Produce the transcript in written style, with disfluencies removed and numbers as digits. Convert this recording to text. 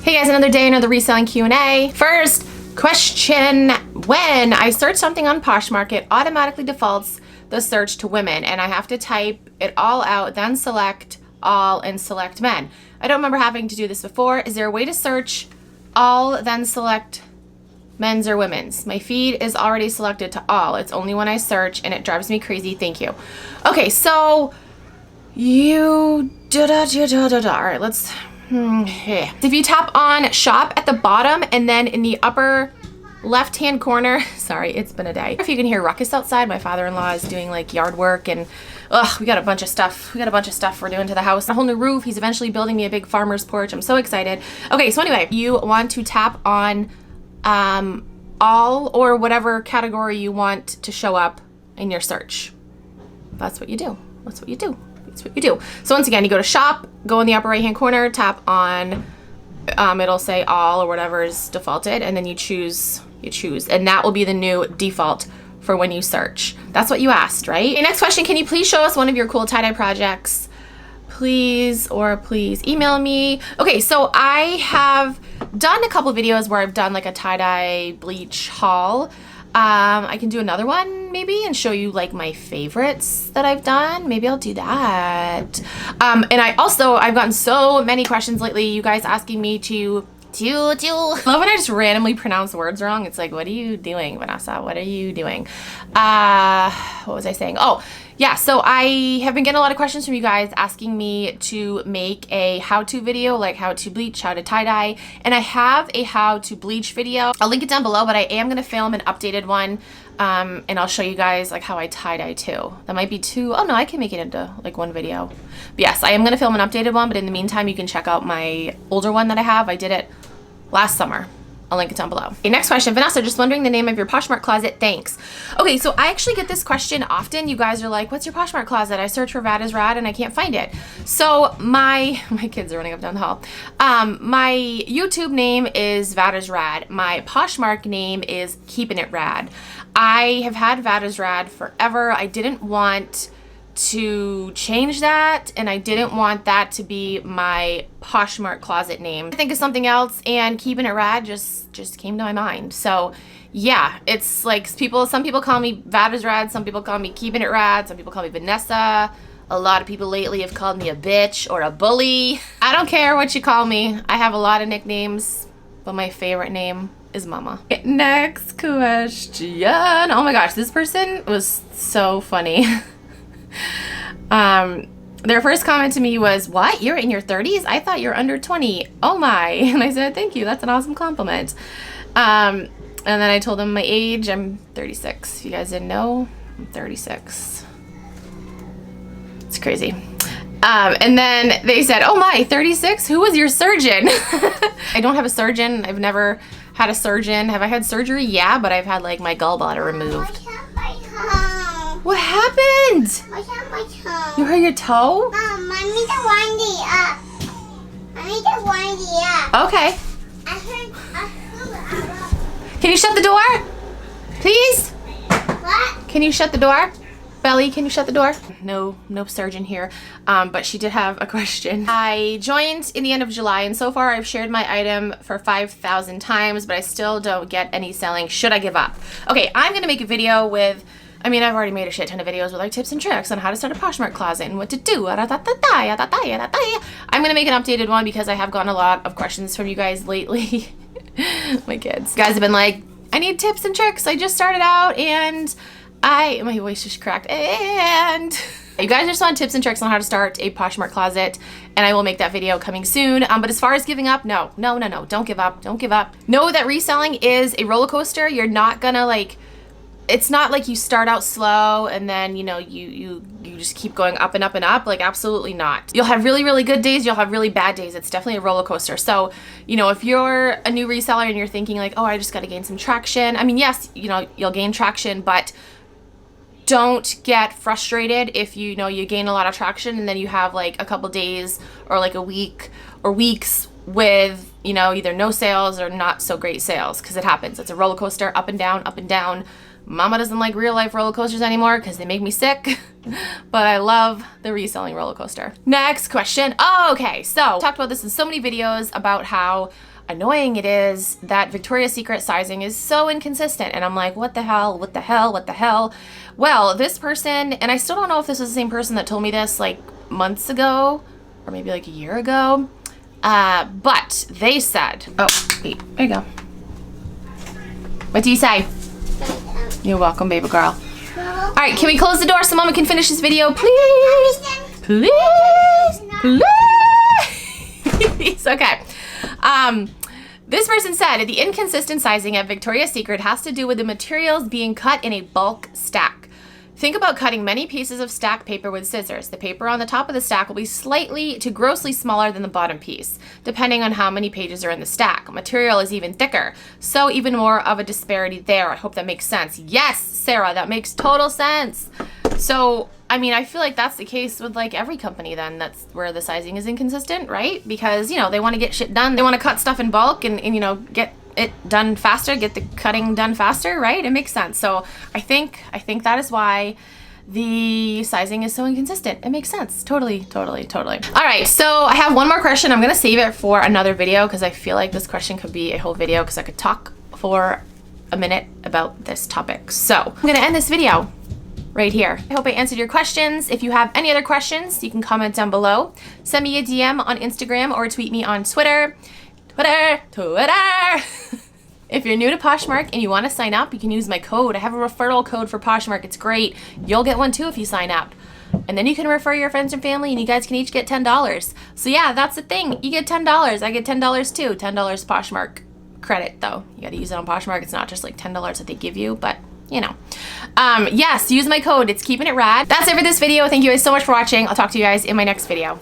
Hey guys, another day, another reselling Q&A. First question, when I search something on Poshmark, it automatically defaults the search to women and I have to type it all out, then select all and select men. I don't remember having to do this before. Is there a way to search all, then select men's or women's? My feed is already selected to all. It's only when I search and it drives me crazy. Thank you. Okay, so all right, let's if you tap on shop at the bottom and then in the upper left hand corner, sorry, it's been a day. If you can hear ruckus outside, my father-in-law is doing like yard work and we got a bunch of stuff. We're doing to the house. A whole new roof. He's eventually building me a big farmer's porch. I'm so excited. Okay, so anyway, you want to tap on all or whatever category you want to show up in your search. That's what you do. That's what you do. That's what you do. So once again, you go to shop, go in the upper right hand corner, tap on, it'll say all or whatever is defaulted, and then you choose, and that will be the new default for when you search. That's what you asked, right? Okay, next question, can you please show us one of your cool tie-dye projects? Please email me. Okay, so I have done a couple videos where I've done like a tie-dye bleach haul. I can do another one maybe and show you like my favorites that I've done. Maybe I'll do that. And I've gotten so many questions lately, you guys asking me to I love when I just randomly pronounce words wrong. It's like, what are you doing, Vanessa? What are you doing? What was I saying? Oh, yeah, so I have been getting a lot of questions from you guys asking me to make a how-to video, like how to bleach, how to tie-dye, and I have a how to bleach video. I'll link it down below, but I am gonna film an updated one, and I'll show you guys like how I tie-dye too. That might be two, oh no, I can make it into like one video. But yes, I am gonna film an updated one, but in the meantime, you can check out my older one that I have. I did it last summer. I'll link it down below. Okay, next question. Vanessa, just wondering the name of your Poshmark closet. Thanks. Okay, so I actually get this question often. You guys are like, what's your Poshmark closet? I search for Vad is Rad and I can't find it. So my kids are running up down the hall. My YouTube name is Vad is Rad. My Poshmark name is Keepin It Rad. I have had Vad is Rad forever. I didn't want to change that, and I didn't want that to be my Poshmark closet name. I think of something else, and Keepin It Rad just came to my mind. So yeah, it's like some people call me Vad is Rad, some people call me Keepin It Rad, some people call me Vanessa. A lot of people lately have called me a bitch or a bully. I don't care what you call me. I have a lot of nicknames, but my favorite name is Mama. Next question. Oh my gosh, this person was so funny. Their first comment to me was, what, you're in your 30s? I thought you're under 20. Oh my. And I said, thank you, that's an awesome compliment. And then I told them my age. I'm 36. If you guys didn't know, I'm 36. It's crazy. And then they said, oh my, 36? Who was your surgeon? I don't have a surgeon. I've never had a surgeon. Have I had surgery? Yeah, but I've had like my gallbladder removed. What happened? I hurt my toe. You hurt your toe? I need to wind it up. I need to wind it up. Okay. I hurt. Can you shut the door? Please? What? Can you shut the door? Belly, can you shut the door? No surgeon here, but she did have a question. I joined in the end of July, and so far I've shared my item for 5,000 times, but I still don't get any selling. Should I give up? Okay, I'm gonna make a video with, I've already made a shit ton of videos with like tips and tricks on how to start a Poshmark closet and what to do. I'm gonna make an updated one because I have gotten a lot of questions from you guys lately. My kids. You guys have been like, I need tips and tricks. I just started out and my voice just cracked. And you guys just want tips and tricks on how to start a Poshmark closet, and I will make that video coming soon. But as far as giving up, no, don't give up. Don't give up. Know that reselling is a roller coaster. You're not gonna it's not like you start out slow and then, you just keep going up and up and up. Like, absolutely not. You'll have really, really good days. You'll have really bad days. It's definitely a roller coaster. So, if you're a new reseller and you're thinking like, oh, I just got to gain some traction. Yes, you'll gain traction, but don't get frustrated if you gain a lot of traction and then you have like a couple days or like a week or weeks with, either no sales or not so great sales, because it happens. It's a roller coaster, up and down, up and down. Mama doesn't like real life roller coasters anymore because they make me sick, but I love the reselling roller coaster. Next question. Oh, okay, so talked about this in so many videos about how annoying it is that Victoria's Secret sizing is so inconsistent. And I'm like, what the hell, what the hell, what the hell? Well, this person, and I still don't know if this is the same person that told me this like months ago or maybe like a year ago. But they said, oh, wait, there you go. What do you say? You're welcome, baby girl. All right, can we close the door so Mama can finish this video, please? Please, please. Okay. This person said the inconsistent sizing at Victoria's Secret has to do with the materials being cut in a bulk stack. Think about cutting many pieces of stack paper with scissors. The paper on the top of the stack will be slightly to grossly smaller than the bottom piece, depending on how many pages are in the stack. Material is even thicker, so even more of a disparity there. I hope that makes sense. Yes, Sarah, that makes total sense. So, I mean, I feel like that's the case with like every company then. That's where the sizing is inconsistent, right? Because, you know, they want to get shit done. They want to cut stuff in bulk and you know, get it done faster, get the cutting done faster, right? It makes sense. So I think that is why the sizing is so inconsistent. It makes sense. Totally. All right, so I have one more question. I'm gonna save it for another video because I feel like this question could be a whole video because I could talk for a minute about this topic. So I'm gonna end this video right here. I hope I answered your questions. If you have any other questions, you can comment down below. Send me a DM on Instagram or tweet me on Twitter. If you're new to Poshmark and you want to sign up, you can use my code. I have a referral code for Poshmark. It's great. You'll get one too if you sign up. And then you can refer your friends and family and you guys can each get $10. So yeah, that's the thing. You get $10. I get $10 too. $10 Poshmark credit though. You got to use it on Poshmark. It's not just like $10 that they give you, but you know. Yes, use my code. It's Keepin' It Rad. That's it for this video. Thank you guys so much for watching. I'll talk to you guys in my next video.